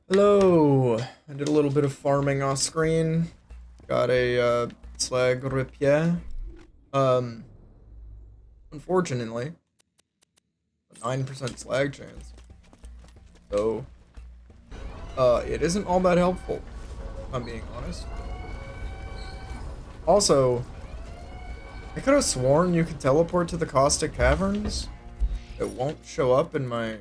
Hello! I did a little bit of farming off screen. Got a slag rapier. Unfortunately, a 9% slag chance. So, it isn't all that helpful, if I'm being honest. Also, I could have sworn you could teleport to the caustic caverns. It won't show up in my...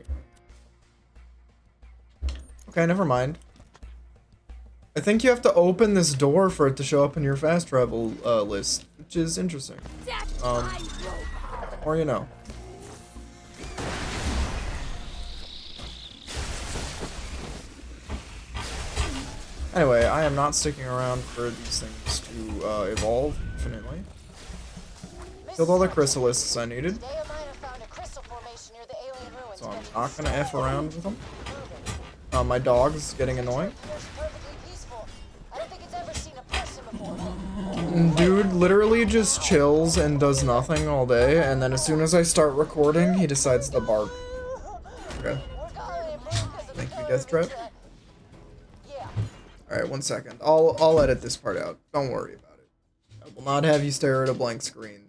Okay, never mind. I think you have to open this door for it to show up in your fast travel list, which is interesting. Or you know. Anyway, I am not sticking around for these things to evolve infinitely. Killed all the chrysalists I needed. So I'm not gonna F around with them. My dog's getting annoying. Dude literally just chills and does nothing all day, and then as soon as I start recording, he decides to bark. Okay. Thank you, Death Trap. Alright, 1 second. I'll edit this part out. Don't worry about it. I will not have you stare at a blank screen.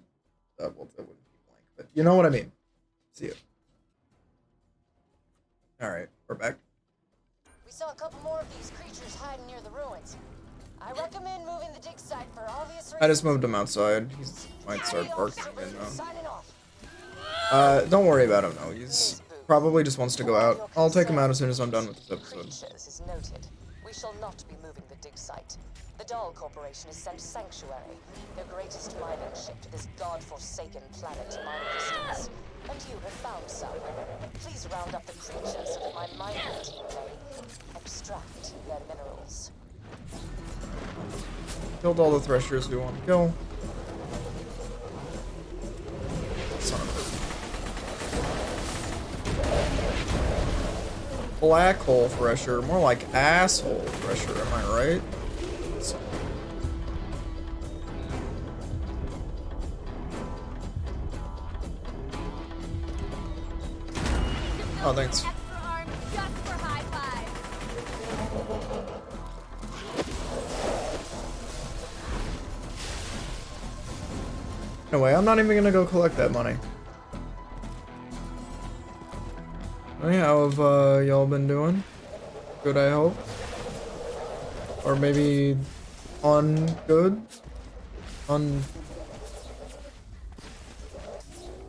That wouldn't be blank, but you know what I mean. See you. Alright, we're back. We saw a couple more of these creatures hiding near the ruins. I recommend moving the dig site for obvious reasons. I just moved him outside. He might start barking again now. Don't worry about him though. He's probably just wants to go out. I'll take him out as soon as I'm done with this episode. Is noted. We shall not be moving the dig site. The Dahl Corporation has sent Sanctuary, their greatest mining ship, to this god-forsaken planet to mine crystals. And you have found some. Please round up the creatures so that my mining team may extract their minerals. Killed all the threshers we want to kill. Son of a... Black hole thresher, more like asshole thresher, am I right? Oh, thanks. Anyway, I'm not even gonna go collect that money. Oh yeah, how have y'all been doing? Good, I hope. Or maybe good?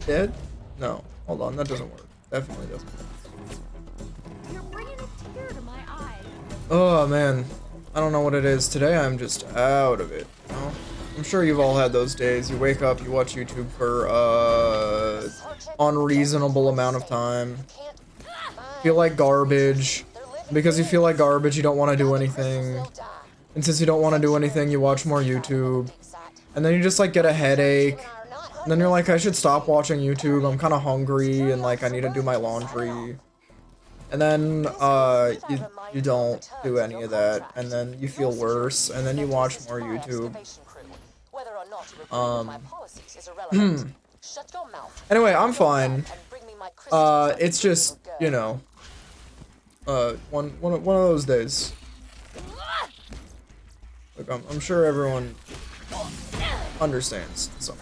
Dead? No, hold on, that doesn't work. Definitely doesn't work. You're bringing a tear to my eye. Oh man, I don't know what it is. Today I'm just out of it. You know? I'm sure you've all had those days. You wake up, you watch YouTube for unreasonable amount of time. Feel like garbage. Because you feel like garbage, you don't want to do anything. And since you don't want to do anything, you watch more YouTube. And then you just like get a headache. And then you're like, I should stop watching YouTube. I'm kind of hungry and like I need to do my laundry. And then you don't do any of that. And then you feel worse. And then you watch more YouTube. Anyway, I'm fine. It's just, you know, one of those days. Look, I'm sure everyone understands. So.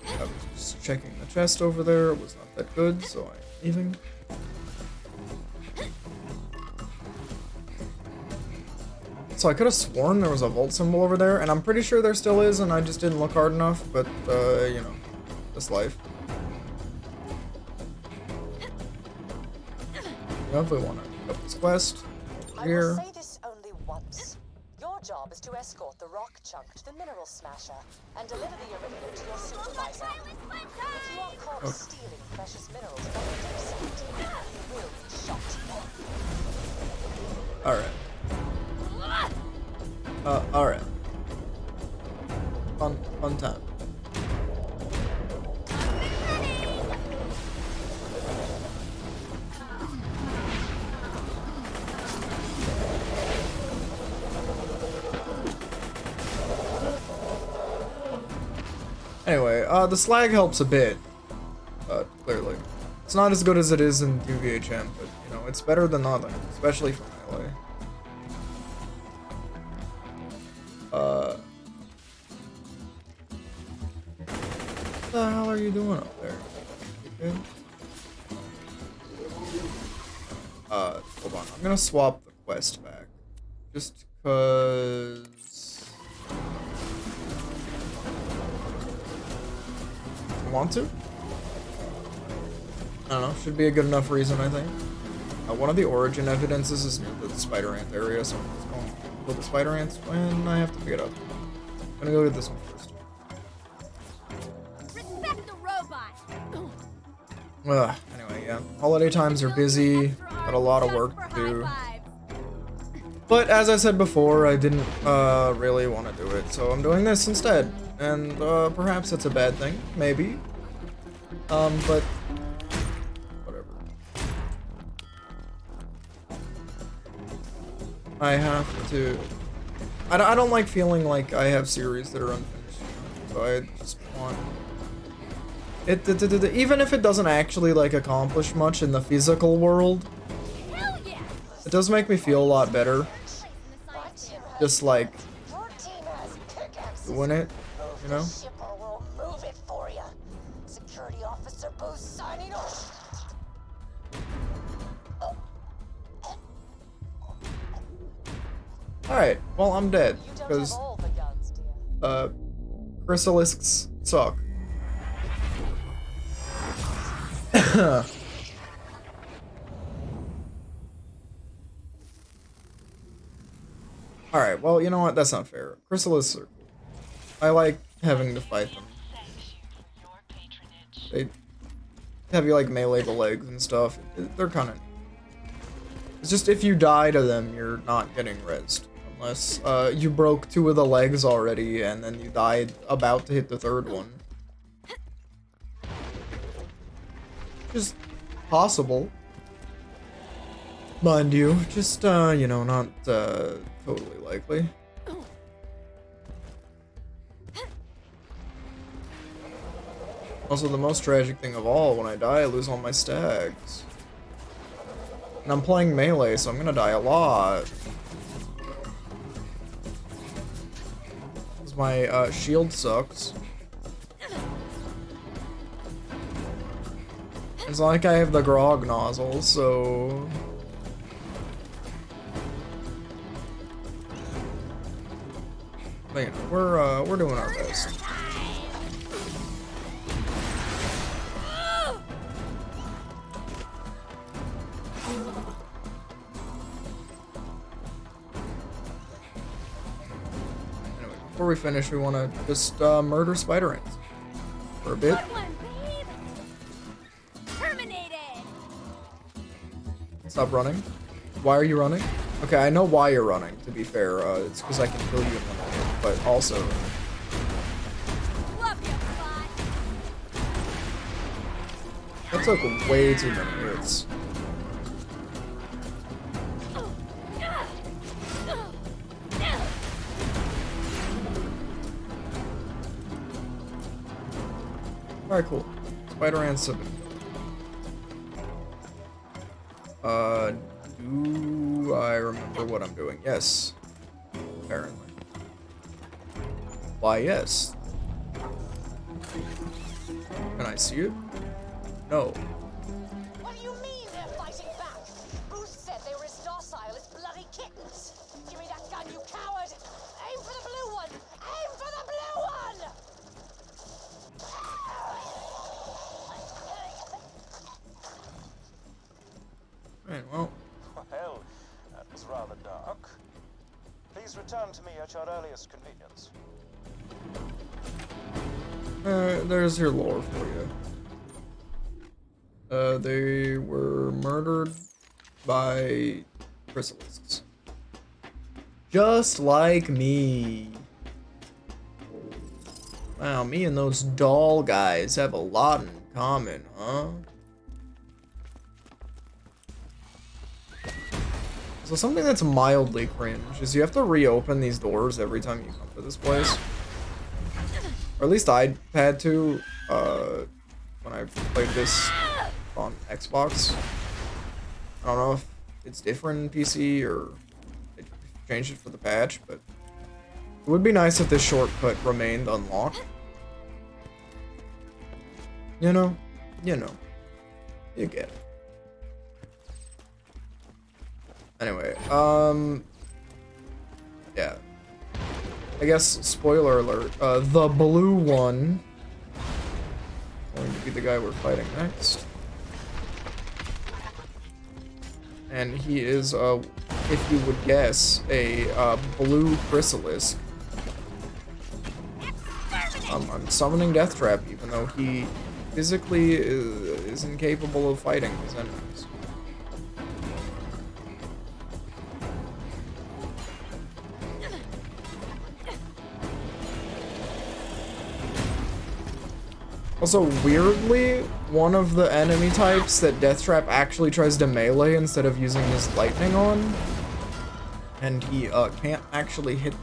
I was just checking the chest over there. It was not that good, so I'm leaving. So I could have sworn there was a vault symbol over there, and I'm pretty sure there still is, and I just didn't look hard enough, but, you know, this life. You if we want to pick up this quest over here. I will say this only once. Your job is to escort the rock chunk to the mineral smasher and deliver the iridium to your supervisor. If you are caught stealing precious minerals from the dig site, you will be shot. Alright. Alright. Fun time. Anyway, the slag helps a bit. clearly. It's not as good as it is in UVHM, but, you know, it's better than nothing, especially for melee. What the hell are you doing up there? You good? Hold on. I'm gonna swap the quest back. Just cause... I want to? I don't know. Should be a good enough reason, I think. One of the origin evidences is near the spider ant area, so I'm just going to kill the spider ants when I have to pick it up. I'm gonna go get this one first. Respect the robot. Anyway, yeah. Holiday times are busy, got a lot of work to do. But as I said before, I didn't really want to do it, so I'm doing this instead. And perhaps it's a bad thing, maybe. But whatever. I have to. I don't like feeling like I have series that are unfinished, so I just want it. Even if it doesn't actually like accomplish much in the physical world, Hell yeah. it does make me feel a lot better. Just like doing it, you know? Shipper will move it for you. Security officer Booth signing off. Alright, well, I'm dead, You don't have because, all the guns, dear. chrysalisks suck. Alright, well, you know what? That's not fair. Chrysalisks are cool. I like having to fight them. They have you, like, melee the legs and stuff. They're kind of neat. It's just if you die to them, you're not getting rezzed. Unless you broke 2 of the legs already and then you died about to hit the 3rd one. Just possible. Mind you, just, you know, not totally likely. Also, the most tragic thing of all, when I die, I lose all my stags. And I'm playing melee, so I'm gonna die a lot. Because my shield sucks. It's not like I have the grog nozzle, so... But, you know, we're doing our best. Anyway, before we finish, we want to just murder spider ants for a bit. Good one, babe. Terminated. Stop running. Why are you running? Okay, I know why you're running, to be fair. It's because I can kill you in 1 minute, but also... Love you, bot. That took way too many hits. Alright, cool. Spider ants have been killed. Do I remember what I'm doing? Yes. Apparently. Why, yes. Can I see it? No. What do you mean they're fighting back? Booth said they were as docile as bloody kittens. Give me that gun, you coward! Aim for the blue one! Aim for the blue one! Right, well. Well, that was rather dark. Please return to me at your earliest convenience. There's your lore for you. They were murdered by chrysalisks. Just like me. Wow, me and those doll guys have a lot in common, huh? So something that's mildly cringe is you have to reopen these doors every time you come to this place. Or at least I had to, when I played this on Xbox. I don't know if it's different in PC or they changed it for the patch, but it would be nice if this shortcut remained unlocked. You know, you get it. Anyway, yeah. I guess, spoiler alert, the blue one going to be the guy we're fighting next. And he is, if you would guess, a blue chrysalis. I'm summoning Deathtrap, even though he physically is incapable of fighting his enemies. Also, weirdly, one of the enemy types that Deathtrap actually tries to melee instead of using his lightning on, and he can't actually hit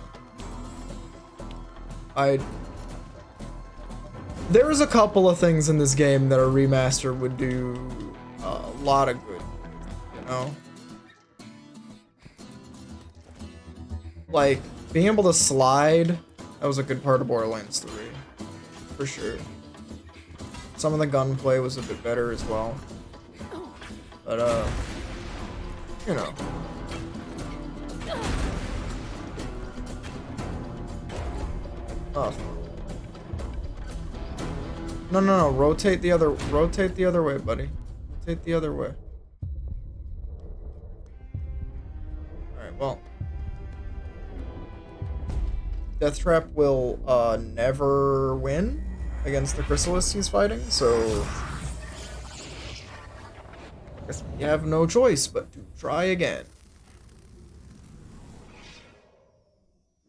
them. There's a couple of things in this game that a remaster would do a lot of good, you know? Like, being able to slide, that was a good part of Borderlands 3, for sure. Some of the gunplay was a bit better as well. But, you know. Oh. No, rotate the other way, buddy. Rotate the other way. Alright, well. Deathtrap will, never win against the chrysalis he's fighting, so I guess we have no choice but to try again.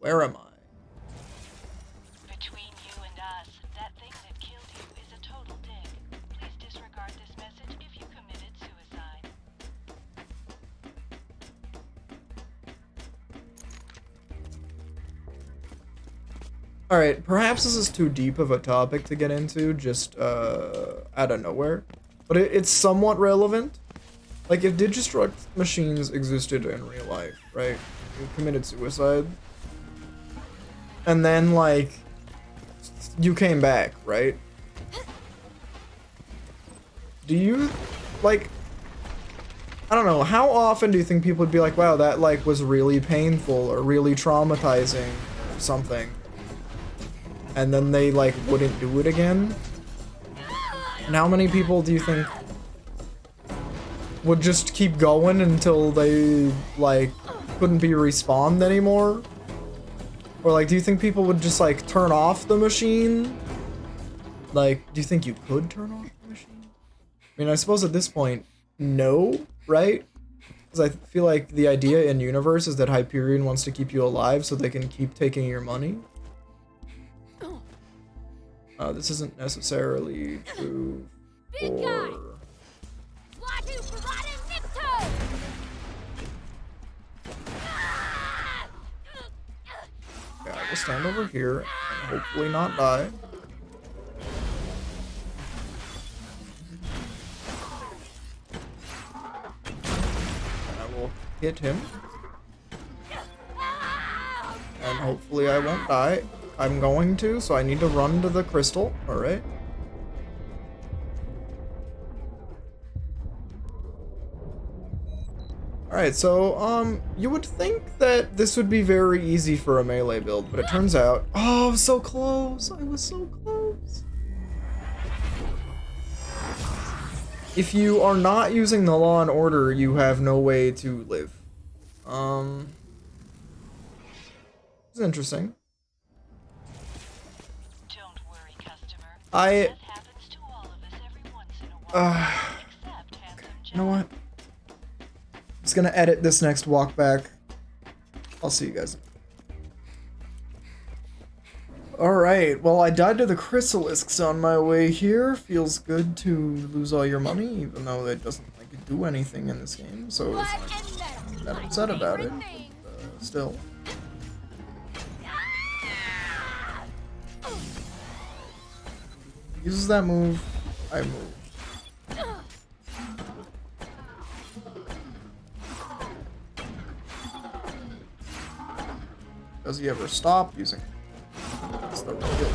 Where am I? Between you and us, that thing that killed you is a total dig. Please disregard this message if you committed suicide. Alright, perhaps this is too deep of a topic to get into just out of nowhere, but it's somewhat relevant. Like, if Digistruct machines existed in real life, right? You committed suicide, and then, like, you came back, right? Do you, like, I don't know, how often do you think people would be like, wow, that, like, was really painful or really traumatizing or something? And then they, like, wouldn't do it again? And how many people do you think would just keep going until they, like, couldn't be respawned anymore? Or, like, do you think people would just, like, turn off the machine? Like, do you think you could turn off the machine? I mean, I suppose at this point, no, right? Because I feel like the idea in universe is that Hyperion wants to keep you alive so they can keep taking your money. This isn't necessarily true for... Yeah, I will stand over here and hopefully not die. And I will hit him. And hopefully I won't die. I'm going to, so I need to run to the crystal. Alright. Alright, so, you would think that this would be very easy for a melee build, but it turns out... Oh, I was so close! I was so close! If you are not using the Law and Order, you have no way to live. It's interesting. Don't worry, customer. That happens to all of us every once in a while. Except handsome you know what? I'm just gonna edit this next walk back. I'll see you guys. Alright, well, I died to the chrysalisks on my way here. Feels good to lose all your money, even though it doesn't like do anything in this game, so it's not that upset about it. But, still. Uses that move. I move. Does he ever stop using it? That's the real.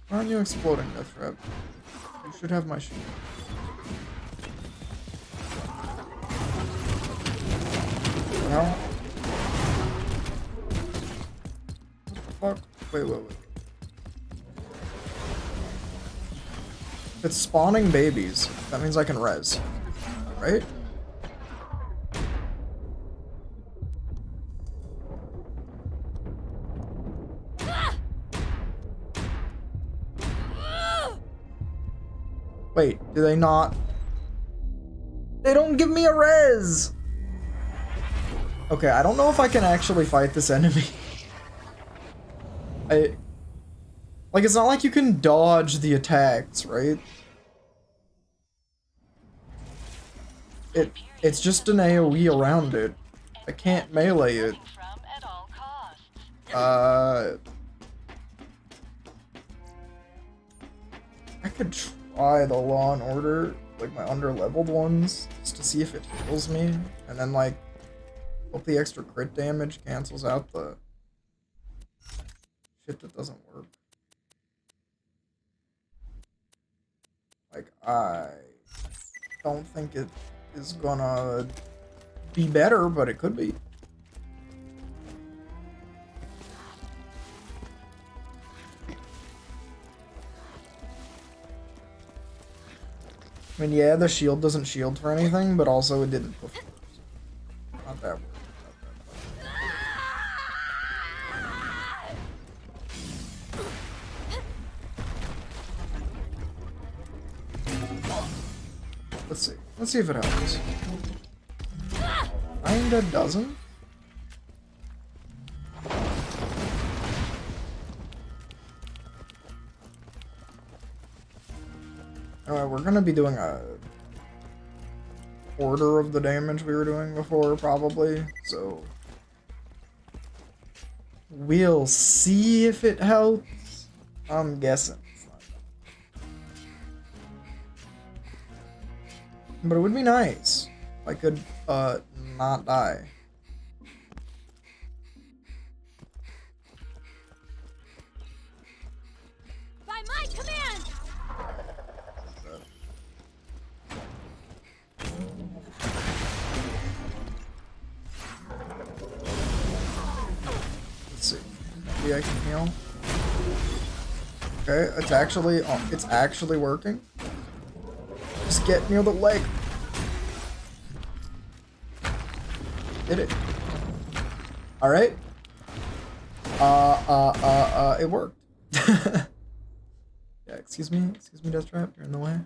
Why aren't you exploding, Death Trap? You should have my shield. Well, what the fuck? Wait. If it's spawning babies, that means I can res, right? Wait, do they not? They don't give me a res! Okay, I don't know if I can actually fight this enemy. Like, it's not like you can dodge the attacks, right? It's just an AoE around it. I can't melee it. I could try the Law and Order, like my under-leveled ones, just to see if it heals me, and then like hope the extra crit damage cancels out the shit that doesn't work. Like, I don't think it is gonna be better, but it could be. I mean, yeah, the shield doesn't shield for anything, but also it didn't before. Not that weird. Let's see. Let's see if it helps. Kinda doesn't. Alright, we're gonna be doing a quarter of the damage we were doing before, probably, so we'll see if it helps. I'm guessing. But it would be nice if I could, not die. By my command! Let's see. Maybe I can heal. Okay, it's actually working. Just get near the leg. Did it. Alright. It worked. Yeah, excuse me, Death Trap, you're in the way.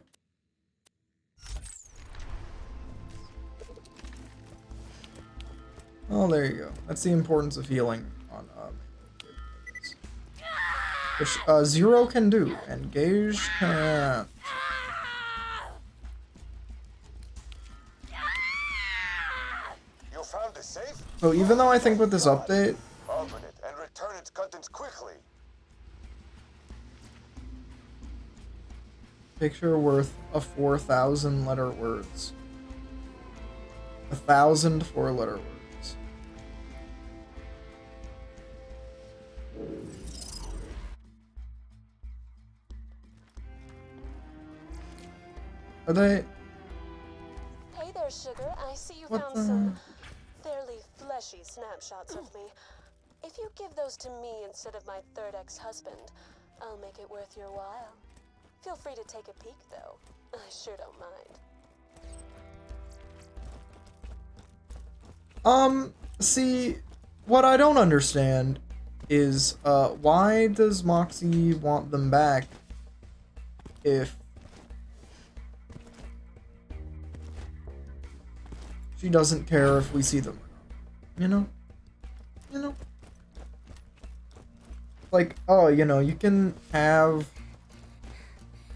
Oh, there you go. That's the importance of healing on, which, Zero can do, and Gaige can't. Found the safe? So even though I think with this update, Open it and return its contents quickly. picture worth a 4,000 letter words. 1,000 4-letter words. Are they? Hey there, sugar. I see you What found the? some fairly fleshy snapshots of me. If you give those to me instead of my third ex-husband, I'll make it worth your while. Feel free to take a peek, though. I sure don't mind. See, what I don't understand is, why does Moxie want them back if she doesn't care if we see them or not? You know? You know? Like, oh, you know, you can have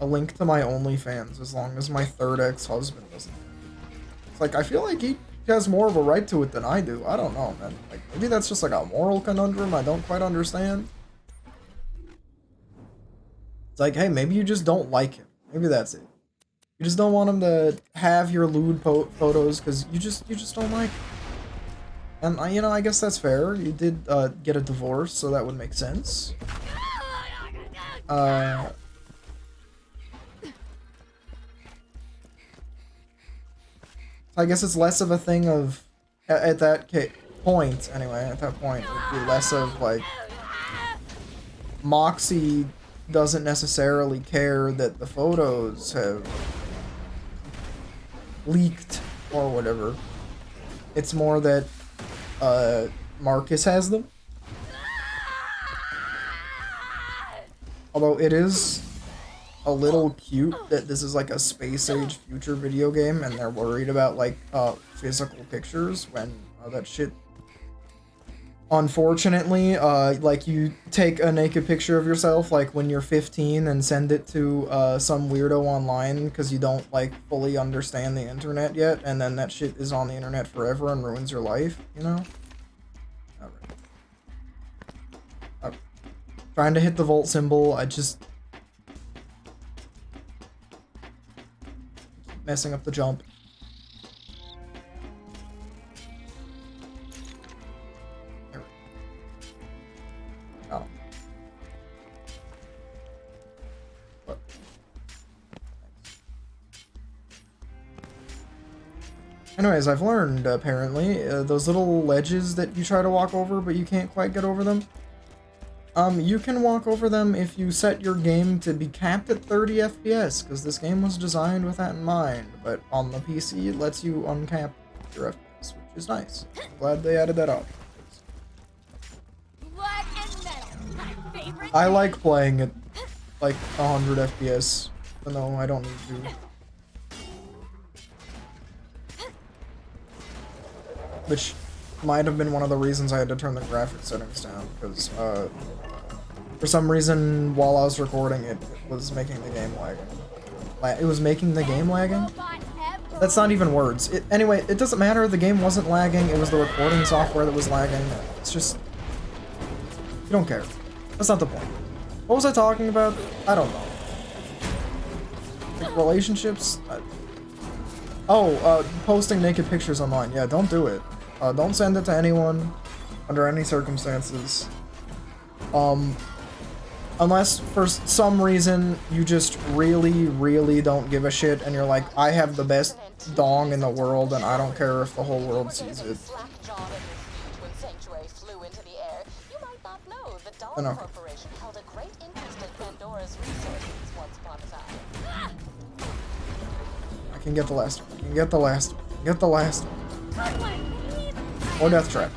a link to my OnlyFans as long as my third ex-husband doesn't. Like, I feel like he has more of a right to it than I do. I don't know, man. Like, maybe that's just like a moral conundrum I don't quite understand. It's like, hey, maybe you just don't like him. Maybe that's it. You just don't want him to have your lewd photos because you just don't like him. And, you know, I guess that's fair. You did get a divorce, so that would make sense. I guess it's less of a thing of, at that point, anyway, at that point, it would be less of, like, Moxie doesn't necessarily care that the photos have leaked or whatever. It's more that Marcus has them. Although it is a little cute that this is like a space-age future video game and they're worried about like physical pictures when that shit. Unfortunately, like you take a naked picture of yourself like when you're 15 and send it to some weirdo online because you don't like fully understand the internet yet, and then that shit is on the internet forever and ruins your life, you know? Alright. Trying to hit the volt symbol, I just keep messing up the jump. Anyways, I've learned, apparently, those little ledges that you try to walk over but you can't quite get over them. You can walk over them if you set your game to be capped at 30 FPS, because this game was designed with that in mind, but on the PC it lets you uncap your FPS, which is nice. I'm glad they added that up. Blood and metal, my favorite. I like playing at like 100 FPS, even though I don't need to. Which might have been one of the reasons I had to turn the graphics settings down, because for some reason while I was recording it was making the game lagging. It was making the game lagging? That's not even words. Anyway, it doesn't matter, the game wasn't lagging, it was the recording software that was lagging. It's just... you don't care. That's not the point. What was I talking about? I don't know. Like, relationships? Posting naked pictures online. Yeah, don't do it. Don't send it to anyone under any circumstances. Unless for some reason you just really, really don't give a shit and you're like, I have the best dong in the world and I don't care if the whole world sees it. I know. I can get the last one. I can get the last one. Get the last one. Or Death Trap.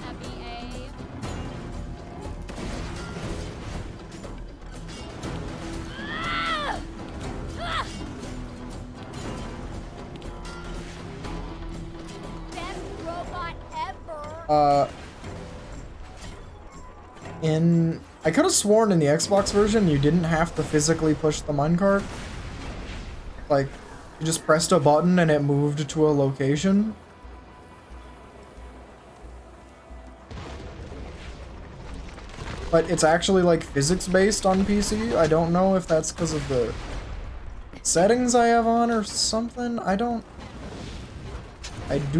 Best robot ever. I could have sworn in the Xbox version you didn't have to physically push the minecart. Like, you just pressed a button and it moved to a location. But it's actually like physics based on PC. I don't know if that's because of the settings I have on or something. I do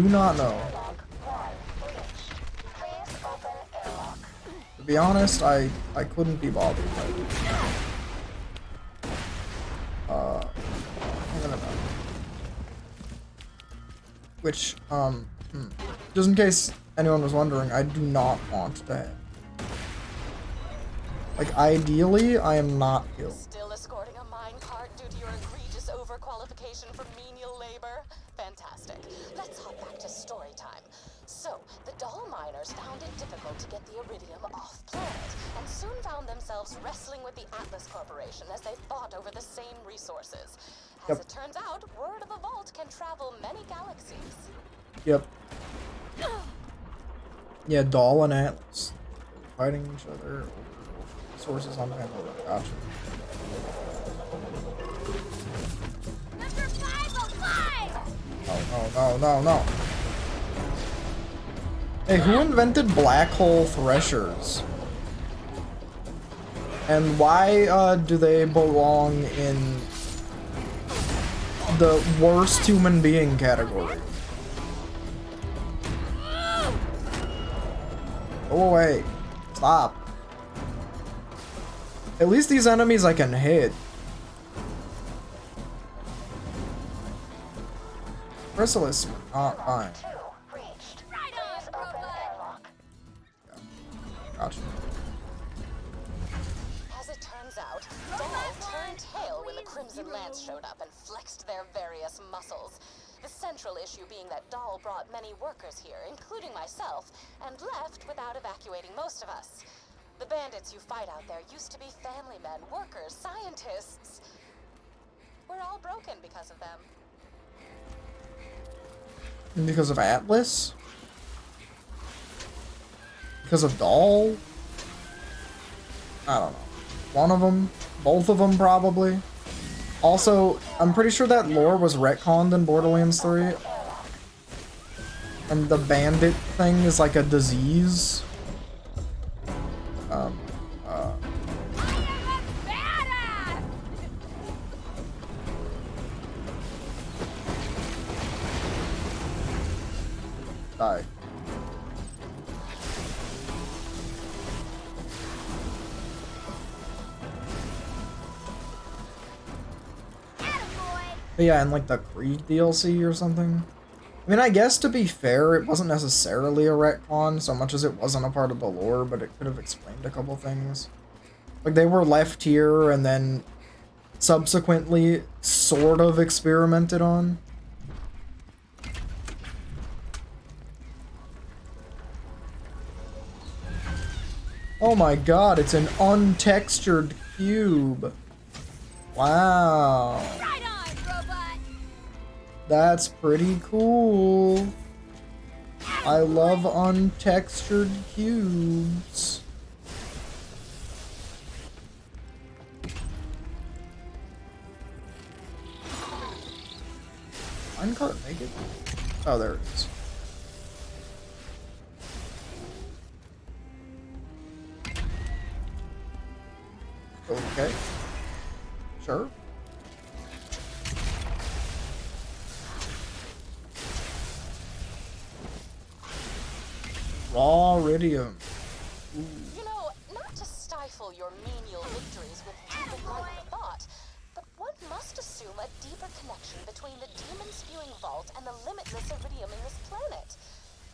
not know. To be honest, I couldn't be bothered. Which, just in case anyone was wondering, I do not want to have. Like, ideally, I am not killed. Still escorting a minecart due to your egregious overqualification for menial labor? Fantastic. Let's hop back to story time. So, the doll miners found it difficult to get the iridium off-planet, and soon found themselves wrestling with the Atlas Corporation as they fought over the same resources. As it turns out, word of a vault can travel many galaxies. Yep. Yeah, Doll and Atlas fighting each other. Sources on Pandora. Gotcha. Number 5 alive! No. Hey, who invented black hole threshers? And why do they belong in the worst human being category? Go away. Stop. At least these enemies I can hit. Chrysalis, fine. Gotcha. As it turns out, Dahl turned tail when the Crimson Lance showed up and flexed their various muscles. The central issue being that Dahl brought many workers here, including myself, and left without evacuating most of us. The bandits you fight out there used to be family men, workers, scientists. We're all broken because of them. Because of Atlas? Because of Dahl? I don't know. One of them? Both of them, probably. Also, I'm pretty sure that lore was retconned in Borderlands 3. And the bandit thing is like a disease. Die. But yeah, and like the Krieg DLC or something. I mean, I guess to be fair, it wasn't necessarily a retcon so much as it wasn't a part of the lore, but it could have explained a couple things. Like, they were left here and then subsequently sort of experimented on. Oh my god, it's an untextured cube. Wow. Right on, robot. That's pretty cool. I love untextured cubes. Minecart make it? Oh, there it is. Okay. Sure. Raw iridium. You know, not to stifle your menial victories with deep enlightened thought, but one must assume a deeper connection between the demon-spewing vault and the limitless iridium in this planet.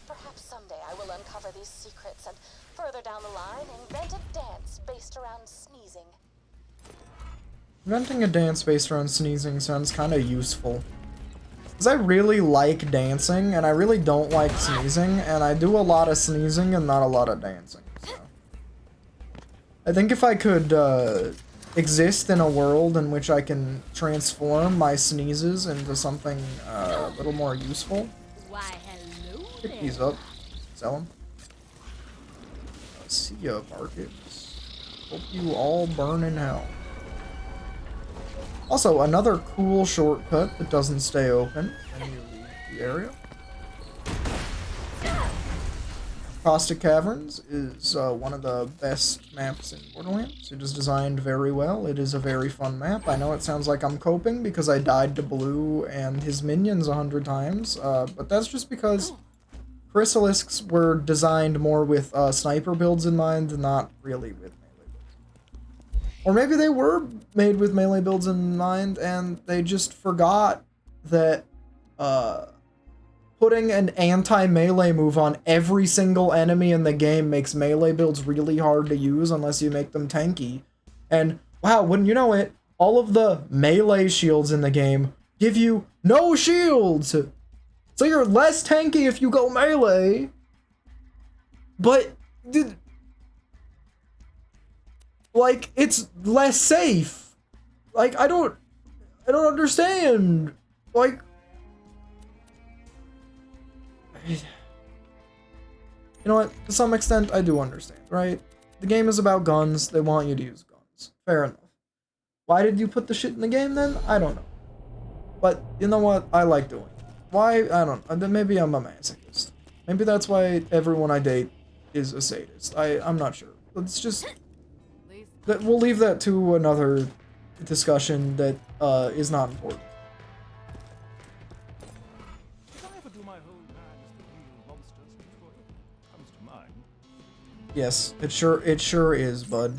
Perhaps someday I will uncover these secrets and, further down the line, invent a dance based around sneezing. Inventing a dance based around sneezing sounds kind of useful. Because I really like dancing, and I really don't like sneezing, and I do a lot of sneezing and not a lot of dancing. So. I think if I could exist in a world in which I can transform my sneezes into something a little more useful. Why, hello Pick there. these up. Sell them. See ya, markets. Hope you all burn in hell. Also, another cool shortcut that doesn't stay open when you leave the area. Caustic Caverns is one of the best maps in Borderlands. It is designed very well. It is a very fun map. I know it sounds like I'm coping because I died to Blue and his minions 100 times, but that's just because Chrysalisks were designed more with sniper builds in mind, not really with melee builds. Or maybe they were made with melee builds in mind, and they just forgot that putting an anti-melee move on every single enemy in the game makes melee builds really hard to use unless you make them tanky. And, wow, wouldn't you know it, all of the melee shields in the game give you no shields! So you're less tanky if you go melee. But, like, it's less safe. Like, I don't understand. Like, you know what? To some extent, I do understand, right? The game is about guns. They want you to use guns. Fair enough. Why did you put the shit in the game then? I don't know. But you know what? I like doing it. Why? I don't know. Maybe I'm a masochist. Maybe that's why everyone I date is a sadist. I'm not sure. Let's just... We'll leave that to another discussion that is not important. Did I ever do my whole man as the real monsters before it comes to mind? Yes, it sure is, bud.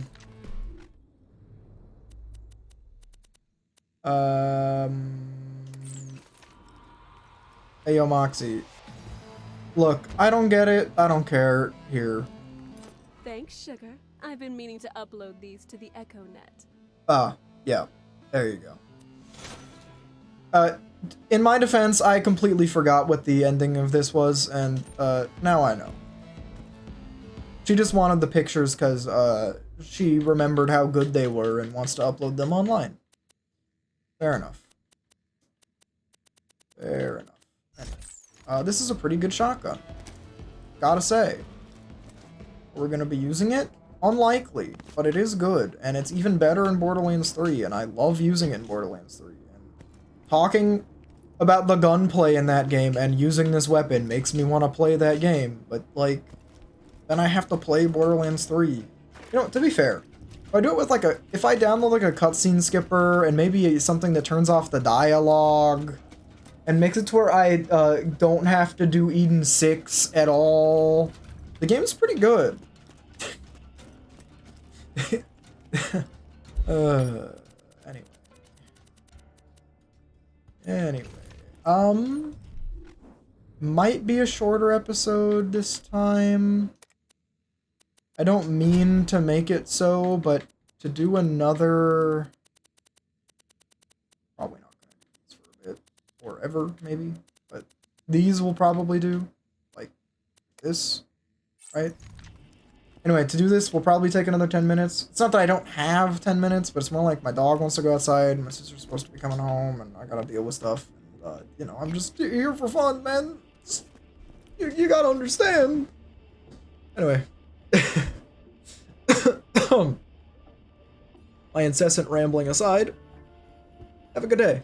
Hey, yo, Moxie. Look, I don't get it. I don't care. Here. Thanks, sugar. I've been meaning to upload these to the EchoNet. Yeah. There you go. In my defense, I completely forgot what the ending of this was, and, now I know. She just wanted the pictures because, she remembered how good they were and wants to upload them online. Fair enough. Fair enough. Anyway, this is a pretty good shotgun. Gotta say. We're gonna be using it? Unlikely, but it is good, and it's even better in Borderlands 3, and I love using it in Borderlands 3. And talking about the gunplay in that game and using this weapon makes me want to play that game, but, like, then I have to play Borderlands 3. You know, to be fair, if I do it with, like, if I download, like, a cutscene skipper and maybe something that turns off the dialogue and makes it to where I don't have to do Eden 6 at all, the game's pretty good. Anyway, might be a shorter episode this time. I don't mean to make it so, but to do another, probably not gonna do this for a bit, or ever, maybe, but these will probably do, like this, right? Anyway, to do this, we'll probably take another 10 minutes. It's not that I don't have 10 minutes, but it's more like my dog wants to go outside, and my sister's supposed to be coming home, and I gotta deal with stuff. And, you know, I'm just here for fun, man. You gotta understand. Anyway. My incessant rambling aside, have a good day.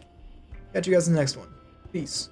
Catch you guys in the next one. Peace.